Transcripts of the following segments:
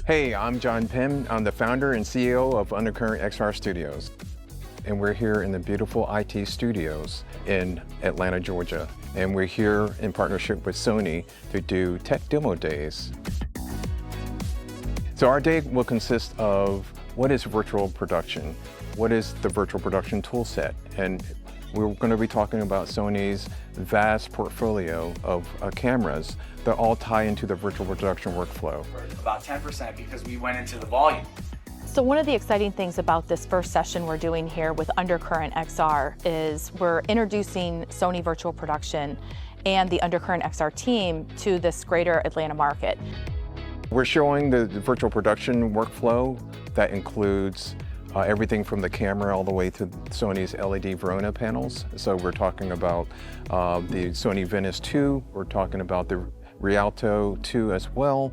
Hey, I'm John Pym. I'm the founder and CEO of Undercurrent XR Studios. And we're here in the beautiful IT studios in Atlanta, Georgia. And we're here in partnership with Sony to do tech demo days. So our day will consist of what is virtual production? What is the virtual production tool set? And we're going to be talking about Sony's vast portfolio of cameras that all tie into the virtual production workflow. About 10% because we went into the volume. So one of the exciting things about this first session we're doing here with Undercurrent XR is we're introducing Sony Virtual Production and the Undercurrent XR team to this greater Atlanta market. We're showing the virtual production workflow that includes everything from the camera all the way to Sony's LED VERONA panels. So we're talking about the Sony VENICE 2, we're talking about the RIALTO 2 as well,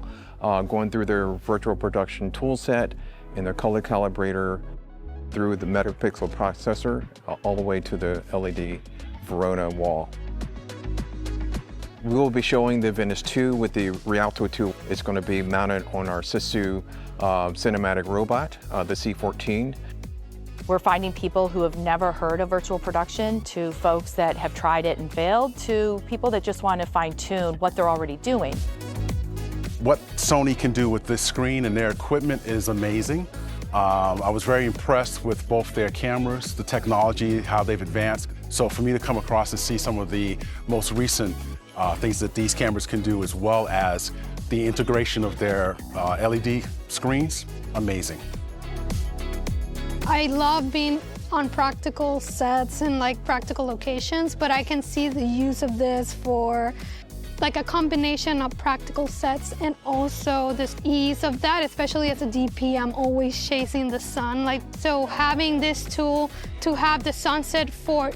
going through their virtual production tool set and their color calibrator through the megapixel processor all the way to the LED VERONA wall. We will be showing the VENICE 2 with the RIALTO 2. It's going to be mounted on our SISU Cinematic Robot, the C14. We're finding people who have never heard of virtual production to folks that have tried it and failed to people that just want to fine-tune what they're already doing. What Sony can do with this screen and their equipment is amazing. I was very impressed with both their cameras, the technology, how they've advanced. So for me to come across and see some of the most recent things that these cameras can do, as well as the integration of their LED screens, amazing. I love being on practical sets and practical locations, but I can see the use of this for a combination of practical sets and also this ease of that, especially as a DP, I'm always chasing the sun. So having this tool to have the sunset for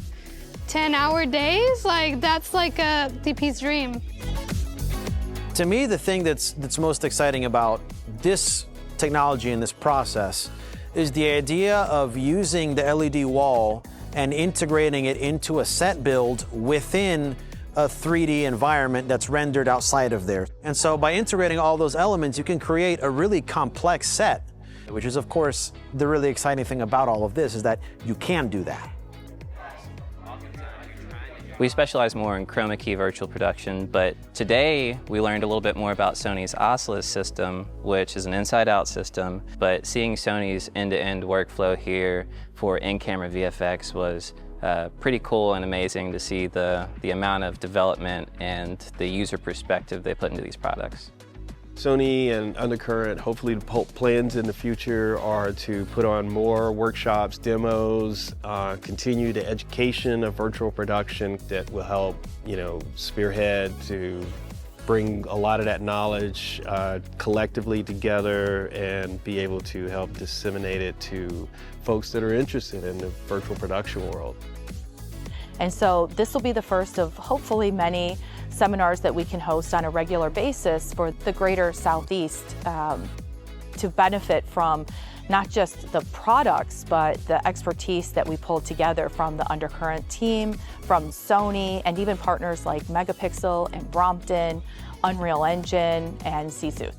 10-hour days, that's like a DP's dream. To me, the thing that's most exciting about this technology and this process is the idea of using the LED wall and integrating it into a set build within a 3D environment that's rendered outside of there. And so by integrating all those elements, you can create a really complex set, which is, of course, the really exciting thing about all of this is that you can do that. We specialize more in chroma key virtual production, but today we learned a little bit more about Sony's Ocellus system, which is an inside-out system, but seeing Sony's end-to-end workflow here for in-camera VFX was pretty cool and amazing to see the amount of development and the user perspective they put into these products. Sony and Undercurrent, hopefully the plans in the future are to put on more workshops, demos, continue the education of virtual production that will help, spearhead to bring a lot of that knowledge collectively together and be able to help disseminate it to folks that are interested in the virtual production world. And so this will be the first of hopefully many seminars that we can host on a regular basis for the greater Southeast to benefit from not just the products, but the expertise that we pulled together from the Undercurrent team, from Sony, and even partners like Megapixel and Brompton, Unreal Engine, and SISU.